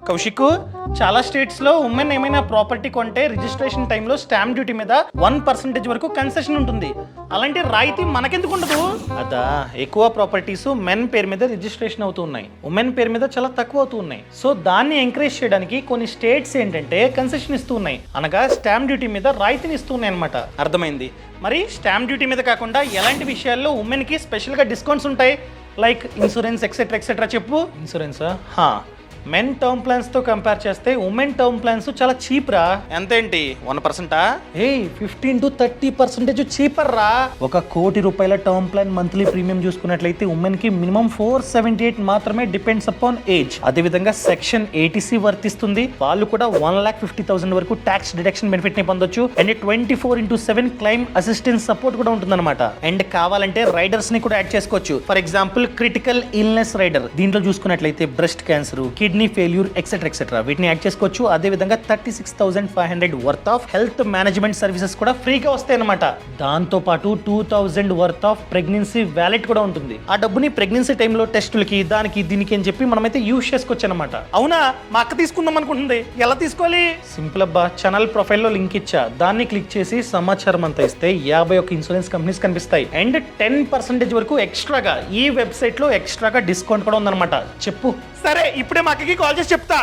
కౌశిక్, చాలా స్టేట్స్ లో ఉమెన్ ఏమైనా ప్రాపర్టీ కొంటే రిజిస్ట్రేషన్ టైంలో స్టాంప్ డ్యూటీ మీద 1% వరకు కన్సెషన్ ఉంటుంది. అలాంటి రాయితీ మనకెందుకు ఉండదు? అదా, ఎక్కువ ప్రాపర్టీస్ మెన్ పేరు మీద రిజిస్ట్రేషన్ అవుతూ ఉన్నాయి, ఉమెన్ పేరు మీద చాలా తక్కువ అవుతూ ఉన్నాయి. సో దాన్ని ఎంకరేజ్ చేయడానికి కొన్ని స్టేట్స్ ఏంటంటే కన్సెషన్ ఇస్తూ ఉన్నాయి, అనగా స్టాంప్ డ్యూటీ మీద రాయితీని ఇస్తూ ఉన్నాయి అనమాట. అర్థమైంది? మరి స్టాంప్ డ్యూటీ మీద కాకుండా ఎలాంటి విషయాల్లో ఉమెన్ కి స్పెషల్ గా డిస్కౌంట్స్ ఉంటాయి? Like insurance etcetera etcetera. చెప్పు. ఇన్సూరెన్సా? మెన్ టర్మ్ ప్లాన్స్ తో కంపేర్ చేస్తే ఉమెన్ టర్మ్ ప్లాన్స్ చాలా చీప్ రా. ఎంతేంటి, 1%? 15 to 30% చీపర్ రా. 1 కోటి రూపాయల టర్మ్ ప్లాన్ మంత్లీ ప్రీమియం చూసుకున్నట్లయితే ఉమెన్ కి మినిమం 478 మాత్రమే, డిపెండ్స్ అపాన్ ఏజ్. అదే విధంగా సెక్షన్ 80C వర్తిస్తుంది. వాళ్ళు కూడా 1,50,000 వరకు ట్యాక్స్ డిడక్షన్ బెనిఫిట్ ని పొందొచ్చు. అండ్ 24/7 క్లైమ్ అసిస్టెన్స్ సపోర్ట్ కూడా ఉంటుందన్నమాట. అండ్ కావాలంటే రైడర్స్ ని కూడా యాడ్ చేసుకోవచ్చు. For example critical illness rider. దీంట్లో చూసుకున్నట్లయితే breast cancer, kidney failure etcetera etcetera వీటిని యాడ్ చేసుకోవచ్చు. అదే విధంగా 36,500 worth of health management services కూడా ఫ్రీగా వస్తాయి అనమాట. దాంతో పాటు 2,000 వర్త్ ఆఫ్ ప్రెగ్నెన్సీ వ్యాలెట్ కూడా ఉంటుంది. ఆ డబ్బుని ప్రెగ్నెన్సీ టైంలో టెస్టులకి దానికి దీనికి అని చెప్పి మనమైతే యూజ్ చేసుకోవచ్చు అనమాట. అవునా, మా అక్క తీసుకుందాం అనుకుంటుంది, ఎలా తీసుకోవాలి? సింపుల్ అబ్బా, ఛానల్ ప్రొఫైల్లో లింక్ ఇచ్చా, దాన్ని క్లిక్ చేసి సమాచారం అంతా ఇస్తే 51 ఇన్సూరెన్స్ కంపెనీస్ కనిపిస్తాయి. అండ్ 10% వరకు ఎక్స్ట్రాగా ఈ వెబ్సైట్ లో ఎక్స్ట్రాగా డిస్కౌంట్ కూడా ఉందన్నమాట. చెప్పు. సరే, ఇప్పుడే మా అక్కకి కాల్ చేసి చెప్తా.